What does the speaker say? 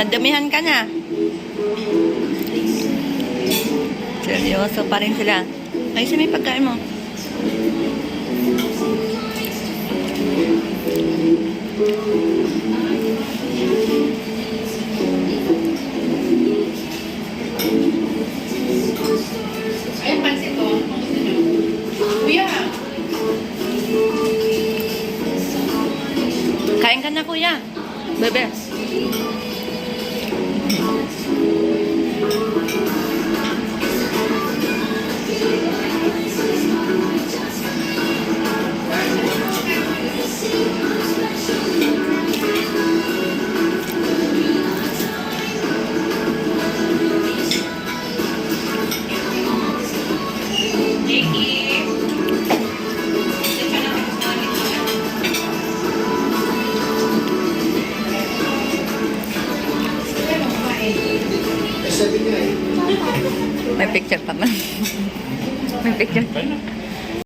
Nadumihan ka na. Seryoso pa rin sila. Ay, may pagkain mo. Ay, pansit ko. Kuya. Kain ka na, kuya. Bebe. May picture pa man. May picture pa.